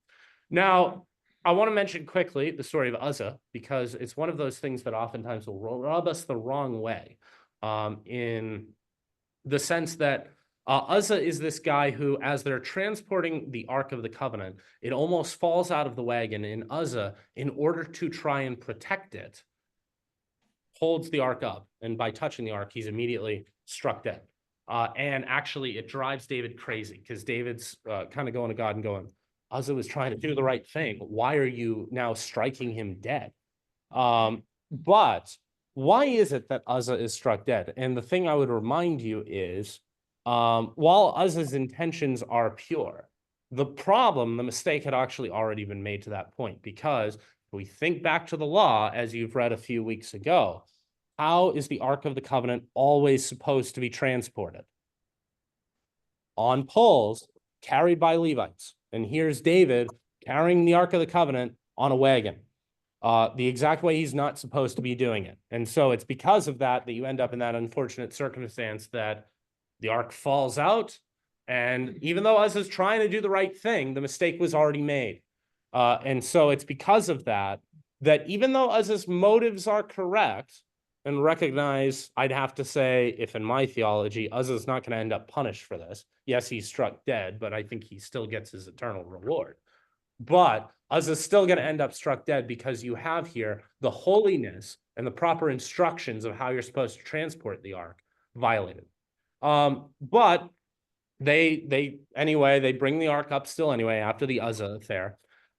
Now, I want to mention quickly the story of Uzzah, because it's one of those things that oftentimes will rub us the wrong way, in the sense that Uzzah is this guy who, as they're transporting the Ark of the Covenant, it almost falls out of the wagon, and Uzzah, in order to try and protect it, holds the ark up, and by touching the ark, he's immediately struck dead. And actually, it drives David crazy because David's kind of going to God and going, Uzzah was trying to do the right thing. Why are you now striking him dead? But why is it that Uzzah is struck dead? And the thing I would remind you is, while Uzzah's intentions are pure, the mistake had actually already been made to that point, because we think back to the law, as you've read a few weeks ago, how is the Ark of the Covenant always supposed to be transported? On poles, carried by Levites. And here's David carrying the Ark of the Covenant on a wagon, the exact way he's not supposed to be doing it. And so it's because of that that you end up in that unfortunate circumstance that the Ark falls out. And even though Uzzah's trying to do the right thing, the mistake was already made. And so it's because of that, that even though Uzzah's motives are correct, and recognize, I'd have to say, if in my theology, Uzzah's not going to end up punished for this. Yes, he's struck dead, but I think he still gets his eternal reward. But Uzzah's still going to end up struck dead because you have here the holiness and the proper instructions of how you're supposed to transport the ark violated. But they bring the ark up still anyway after the Uzzah affair.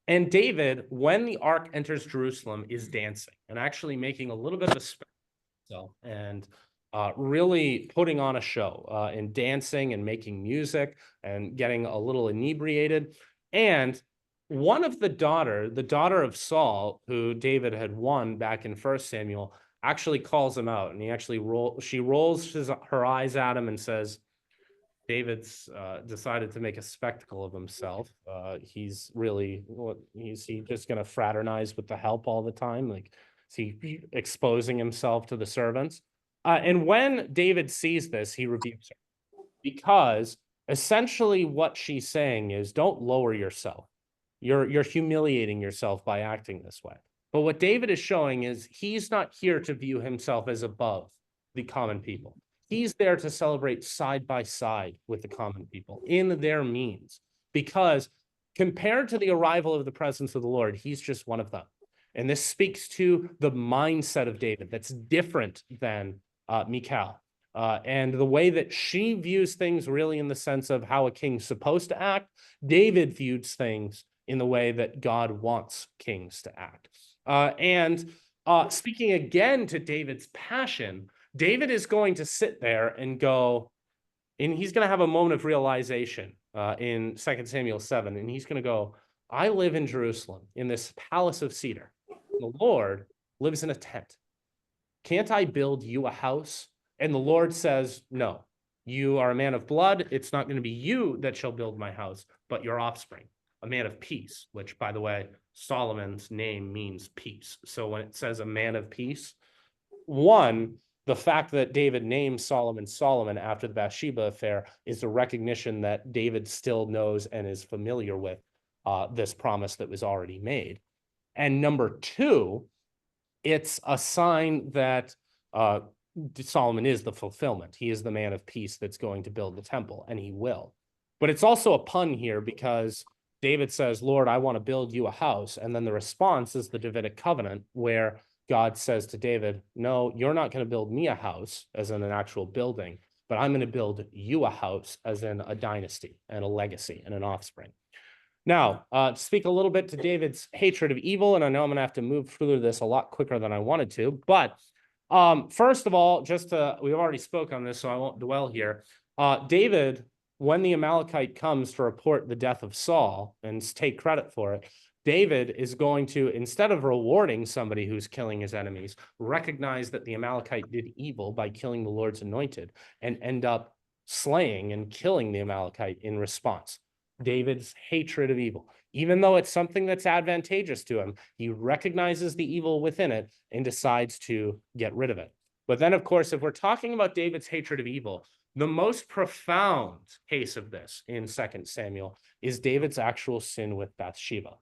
And David, when the ark enters Jerusalem, is dancing and actually making a little bit of a spectacle and really putting on a show and dancing and making music and getting a little inebriated. And one of the daughter of Saul, who David had won back in 1 Samuel, actually calls him out, and she rolls her eyes at him and says, David's decided to make a spectacle of himself. He's really is he just going to fraternize with the help all the time? Like, is he exposing himself to the servants? And when David sees this, he rebukes her because essentially what she's saying is, don't lower yourself. You're humiliating yourself by acting this way. But what David is showing is he's not here to view himself as above the common people. He's there to celebrate side by side with the common people in their means, because compared to the arrival of the presence of the Lord, he's just one of them. And this speaks to the mindset of David that's different than Michal. And the way that she views things really in the sense of how a king's supposed to act, David views things in the way that God wants kings to act. And speaking again to David's passion, David is going to sit there and go, and he's going to have a moment of realization in 2 Samuel 7. And he's going to go, I live in Jerusalem in this palace of cedar. The Lord lives in a tent. Can't I build you a house? And the Lord says, no, you are a man of blood. It's not going to be you that shall build my house, but your offspring, a man of peace, which, by the way, Solomon's name means peace. So when it says a man of peace, one, the fact that David named Solomon after the Bathsheba affair is a recognition that David still knows and is familiar with this promise that was already made. And number two, it's a sign that Solomon is the fulfillment. He is the man of peace that's going to build the temple, and he will. But it's also a pun here because David says, Lord, I want to build you a house. And then the response is the Davidic covenant, where God says to David, no, you're not going to build me a house as in an actual building, but I'm going to build you a house as in a dynasty and a legacy and an offspring. Now, to speak a little bit to David's hatred of evil, and I know I'm going to have to move through this a lot quicker than I wanted to, but first of all, we've already spoke on this, so I won't dwell here. David, when the Amalekite comes to report the death of Saul and take credit for it, David is going to, instead of rewarding somebody who's killing his enemies, recognize that the Amalekite did evil by killing the Lord's anointed and end up slaying and killing the Amalekite in response. David's hatred of evil, even though it's something that's advantageous to him, he recognizes the evil within it and decides to get rid of it. But then, of course, if we're talking about David's hatred of evil, the most profound case of this in 2 Samuel is David's actual sin with Bathsheba.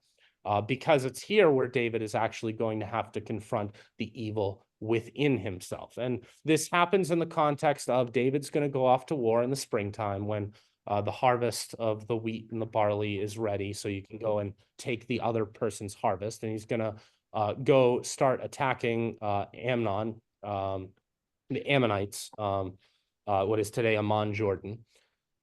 Because it's here where David is actually going to have to confront the evil within himself. And this happens in the context of David's going to go off to war in the springtime when the harvest of the wheat and the barley is ready, so you can go and take the other person's harvest. And he's going to go start attacking Amnon, the Ammonites, what is today Amman, Jordan.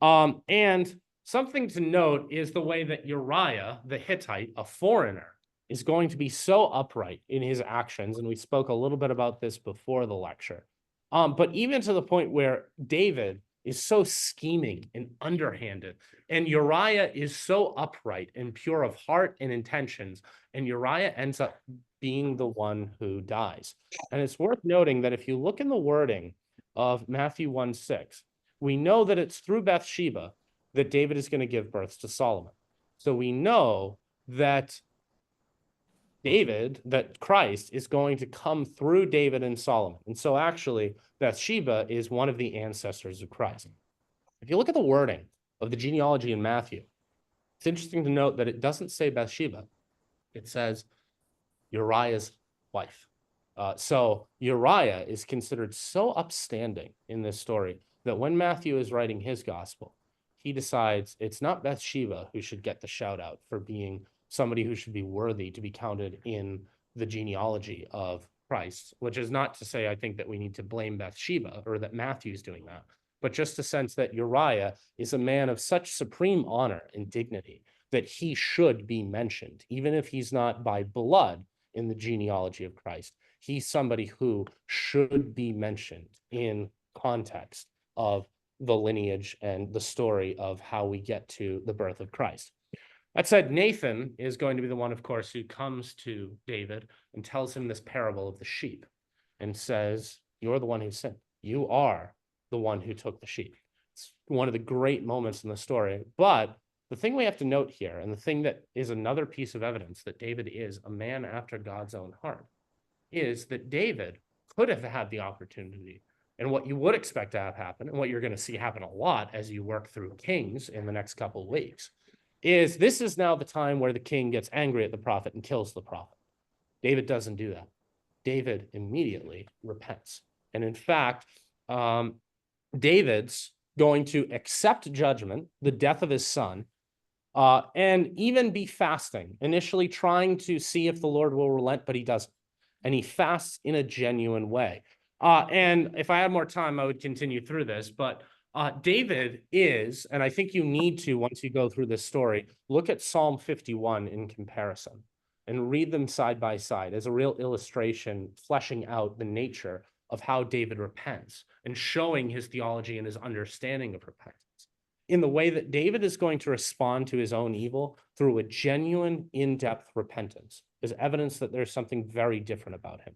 And something to note is the way that Uriah, the Hittite, a foreigner, is going to be so upright in his actions. And we spoke a little bit about this before the lecture. But even to the point where David is so scheming and underhanded, and Uriah is so upright and pure of heart and intentions, and Uriah ends up being the one who dies. And it's worth noting that if you look in the wording of Matthew 1:6, we know that it's through Bathsheba that David is going to give birth to Solomon. So we know that Christ is going to come through David and Solomon. And so actually, Bathsheba is one of the ancestors of Christ. If you look at the wording of the genealogy in Matthew, it's interesting to note that it doesn't say Bathsheba. It says Uriah's wife. So Uriah is considered so upstanding in this story that when Matthew is writing his gospel, he decides it's not Bathsheba who should get the shout out for being somebody who should be worthy to be counted in the genealogy of Christ, which is not to say I think that we need to blame Bathsheba or that Matthew's doing that, but just a sense that Uriah is a man of such supreme honor and dignity that he should be mentioned, even if he's not by blood in the genealogy of Christ. He's somebody who should be mentioned in context of the lineage and the story of how we get to the birth of Christ. That said, Nathan is going to be the one, of course, who comes to David and tells him this parable of the sheep and says, you're the one who sinned. You are the one who took the sheep. It's one of the great moments in the story. But the thing we have to note here, and the thing that is another piece of evidence that David is a man after God's own heart, is that David could have had the opportunity. And what you would expect to have happen, and what you're going to see happen a lot as you work through Kings in the next couple of weeks, is this is now the time where the king gets angry at the prophet and kills the prophet. David doesn't do that. David immediately repents. And in fact, David's going to accept judgment, the death of his son, and even be fasting, initially trying to see if the Lord will relent, but he doesn't. And he fasts in a genuine way. And if I had more time, I would continue through this, but David is, and I think you need to, once you go through this story, look at Psalm 51 in comparison and read them side by side as a real illustration, fleshing out the nature of how David repents and showing his theology and his understanding of repentance in the way that David is going to respond to his own evil through a genuine, in-depth repentance is evidence that there's something very different about him.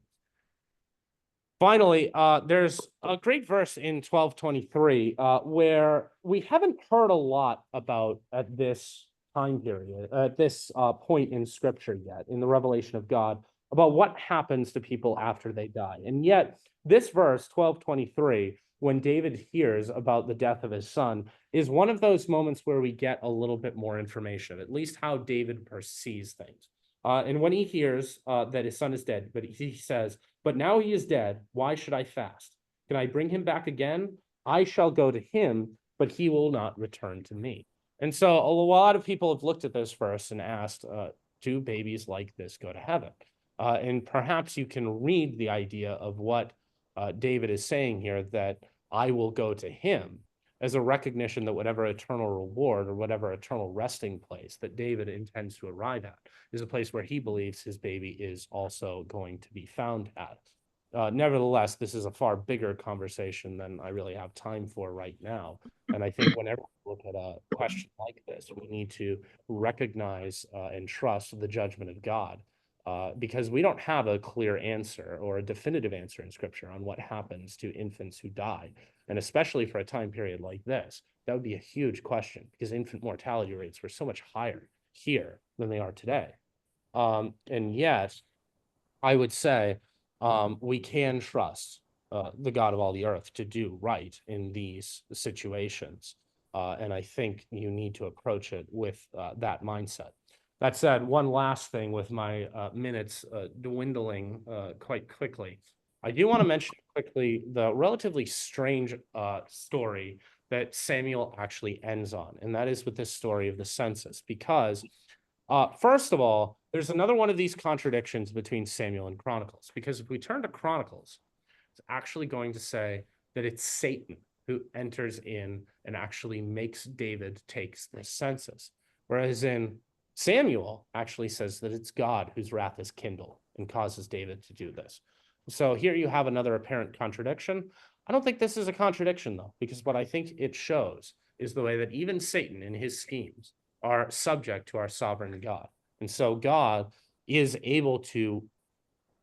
Finally, there's a great verse in 12:23 where we haven't heard a lot about at this time period, at this point in Scripture yet, in the revelation of God, about what happens to people after they die. And yet, this verse, 12:23, when David hears about the death of his son, is one of those moments where we get a little bit more information, at least how David perceives things. And when he hears that his son is dead, but he says, "But now he is dead, why should I fast? Can I bring him back again? I shall go to him, but he will not return to me." And so a lot of people have looked at this verse and asked, do babies like this go to heaven? And perhaps you can read the idea of what David is saying here, that I will go to him, as a recognition that whatever eternal reward or whatever eternal resting place that David intends to arrive at is a place where he believes his baby is also going to be found at. Nevertheless, this is a far bigger conversation than I really have time for right now. And I think whenever we look at a question like this, we need to recognize and trust the judgment of God, because we don't have a clear answer or a definitive answer in Scripture on what happens to infants who die. And especially for a time period like this, that would be a huge question, because infant mortality rates were so much higher here than they are today. And yet, I would say we can trust the God of all the earth to do right in these situations. And I think you need to approach it with that mindset. That said, one last thing with my minutes dwindling quite quickly. I do want to mention quickly the relatively strange story that Samuel actually ends on, and that is with this story of the census, because first of all, there's another one of these contradictions between Samuel and Chronicles, because if we turn to Chronicles, it's actually going to say that it's Satan who enters in and actually makes David take the census, whereas in Samuel actually says that it's God whose wrath is kindled and causes David to do this. So here you have another apparent contradiction. I don't think this is a contradiction, though, because what I think it shows is the way that even Satan in his schemes are subject to our sovereign God. And so God is able to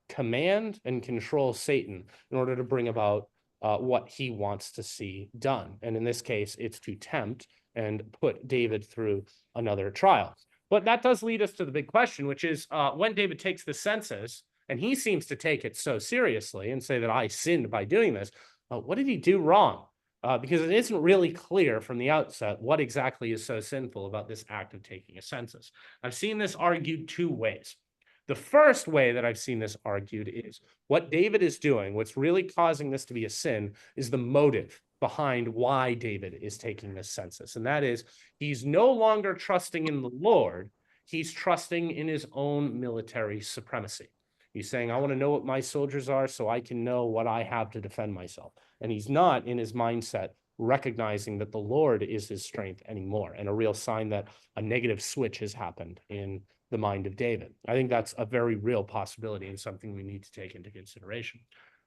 command and control Satan in order to bring about what he wants to see done. And in this case, it's to tempt and put David through another trial. But that does lead us to the big question, which is when David takes the census, and he seems to take it so seriously and say that I sinned by doing this, what did he do wrong? Because it isn't really clear from the outset what exactly is so sinful about this act of taking a census. I've seen this argued two ways. The first way that I've seen this argued is what David is doing, what's really causing this to be a sin, is the motive behind why David is taking this census. And that is, he's no longer trusting in the Lord, he's trusting in his own military supremacy. He's saying, I want to know what my soldiers are so I can know what I have to defend myself. And he's not in his mindset recognizing that the Lord is his strength anymore, and a real sign that a negative switch has happened in the mind of David. I think that's a very real possibility and something we need to take into consideration.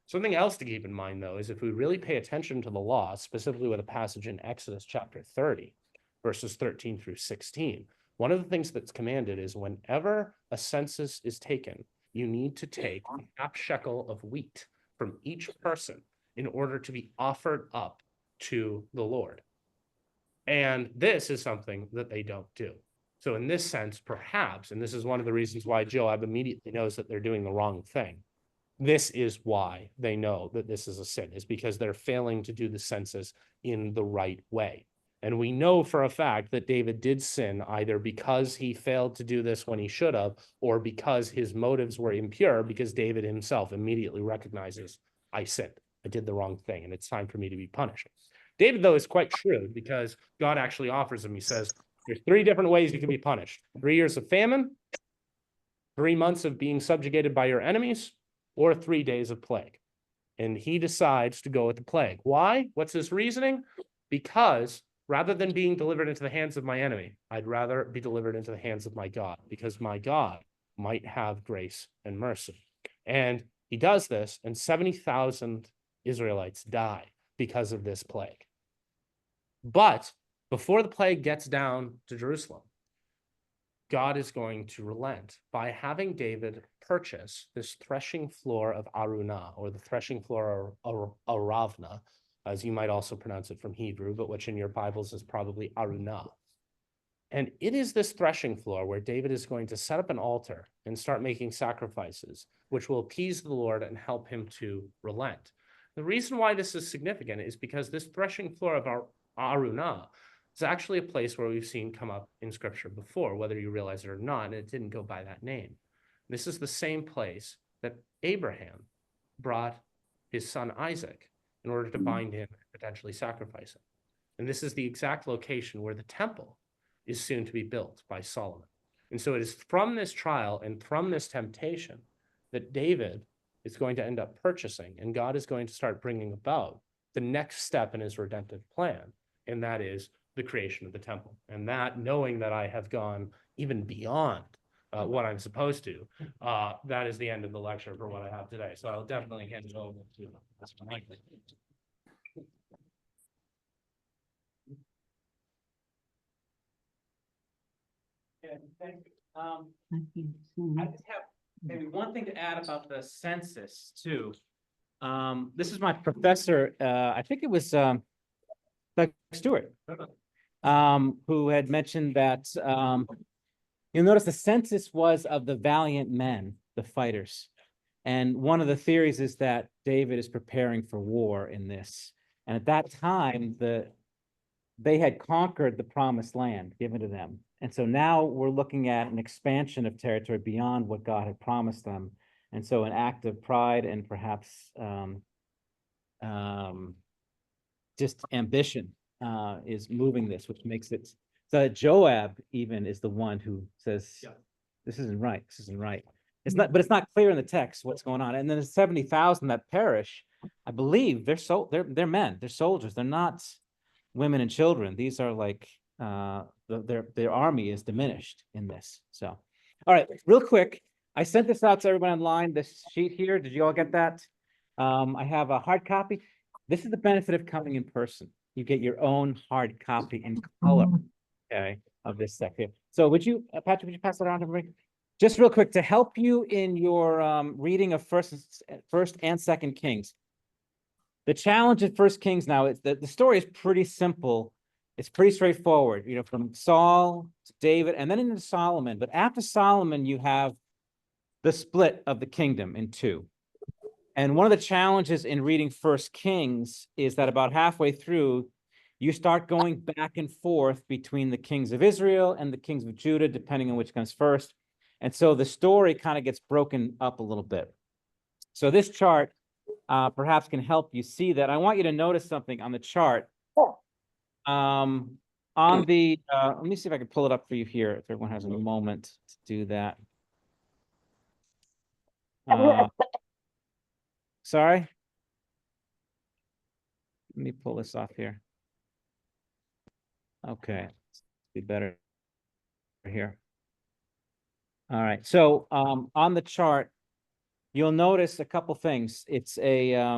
Something else to keep in mind, though, is if we really pay attention to the law, specifically with a passage in Exodus chapter 30, verses 13 through 16, one of the things that's commanded is whenever a census is taken, you need to take a half shekel of wheat from each person in order to be offered up to the Lord. And this is something that they don't do. So in this sense, perhaps, and this is one of the reasons why Joab immediately knows that they're doing the wrong thing. This is why they know that this is a sin, is because they're failing to do the census in the right way. And we know for a fact that David did sin either because he failed to do this when he should have, or because his motives were impure, because David himself immediately recognizes, I sinned, I did the wrong thing, and it's time for me to be punished. David, though, is quite shrewd because God actually offers him, he says, there's 3 different ways you can be punished: 3 years of famine, 3 months of being subjugated by your enemies, or 3 days of plague. And he decides to go with the plague. Why? What's his reasoning? Because rather than being delivered into the hands of my enemy, I'd rather be delivered into the hands of my God, because my God might have grace and mercy. And he does this, and 70,000 Israelites die because of this plague. But before the plague gets down to Jerusalem, God is going to relent by having David purchase this threshing floor of Arunah, or the threshing floor of Aravna, as you might also pronounce it from Hebrew, but which in your Bibles is probably Arunah. And it is this threshing floor where David is going to set up an altar and start making sacrifices, which will appease the Lord and help him to relent. The reason why this is significant is because this threshing floor of Arunah is actually a place where we've seen come up in Scripture before, whether you realize it or not, and it didn't go by that name. This is the same place that Abraham brought his son Isaac in order to bind him and potentially sacrifice him. And this is the exact location where the temple is soon to be built by Solomon. And so it is from this trial and from this temptation that David is going to end up purchasing, and God is going to start bringing about the next step in his redemptive plan, and that is the creation of the temple. And that, knowing that I have gone even beyond what I'm supposed to, that is the end of the lecture for what I have today. So I'll definitely hand it over to Mr. Mike. Yeah, thank you. I just have maybe one thing to add about the census too. This is my professor, I think it was Doug Stewart, who had mentioned that you'll notice the census was of the valiant men, the fighters. And one of the theories is that David is preparing for war in this. And at that time, they had conquered the promised land given to them. And so now we're looking at an expansion of territory beyond what God had promised them. And so an act of pride and perhaps just ambition is moving this, which makes it so that Joab even is the one who says, this isn't right, this isn't right. It's not, but it's not clear in the text what's going on. And then the 70,000 that perish, I believe they're men, they're soldiers, they're not women and children. These are like their army is diminished in this. So, all right, real quick, I sent this out to everyone online. This sheet here, did you all get that? I have a hard copy. This is the benefit of coming in person. You get your own hard copy in color, okay, of this stuff here. So would you, Patrick, would you pass that on to me? Just real quick, to help you in your reading of First and Second Kings. The challenge in First Kings now is that the story is pretty simple. It's pretty straightforward, you know, from Saul to David and then into Solomon. But after Solomon, you have the split of the kingdom in 2. And one of the challenges in reading First Kings is that about halfway through, you start going back and forth between the kings of Israel and the kings of Judah, depending on which comes first. And so the story kind of gets broken up a little bit. So this chart perhaps can help you see that. I want you to notice something on the chart. On the, let me see if I can pull it up for you here, if everyone has a moment to do that. Sorry. Let me pull this off here. Okay, be better here. All right, so on the chart, you'll notice a couple things. It's a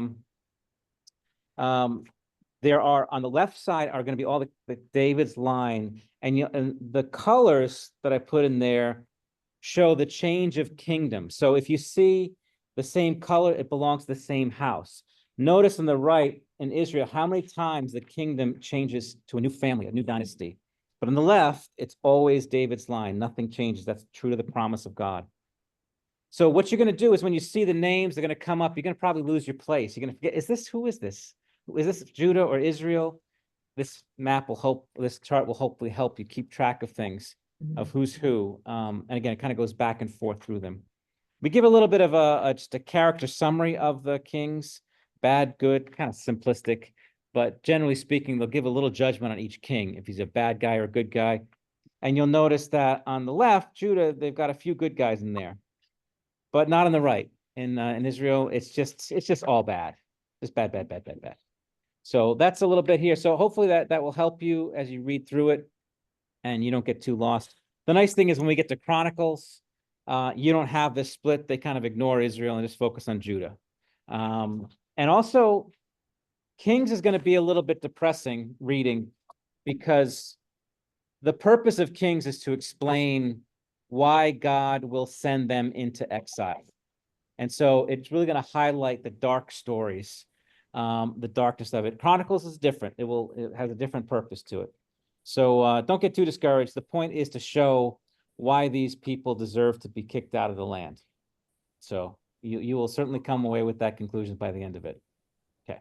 there are on the left side are going to be all the David's line, and the colors that I put in there show the change of kingdom. So if you see the same color, it belongs to the same house. Notice on the right in Israel, how many times the kingdom changes to a new family, a new dynasty. But on the left, it's always David's line. Nothing changes. That's true to the promise of God. So what you're going to do is when you see the names, they're going to come up. You're going to probably lose your place. You're going to forget, who is this? Is this Judah or Israel? This chart will hopefully help you keep track of things, of who's who. And again, it kind of goes back and forth through them. We give a little bit of just a character summary of the kings, bad, good, kind of simplistic, but generally speaking, they'll give a little judgment on each king, if he's a bad guy or a good guy. And you'll notice that on the left, Judah, they've got a few good guys in there, but not on the right. In Israel, it's just all bad, just bad, bad, bad, bad, bad. So that's a little bit here. So hopefully that will help you as you read through it, and you don't get too lost. The nice thing is when we get to Chronicles, you don't have this split. They kind of ignore Israel and just focus on Judah. And also, Kings is going to be a little bit depressing reading, because the purpose of Kings is to explain why God will send them into exile. And so it's really going to highlight the dark stories, the darkness of it. Chronicles is different. It has a different purpose to it. So don't get too discouraged. The point is to show why these people deserve to be kicked out of the land. So you will certainly come away with that conclusion by the end of it. Okay.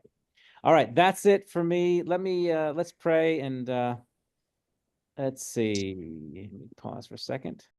All right, that's it for me. Let's pray and let's see. Pause for a second.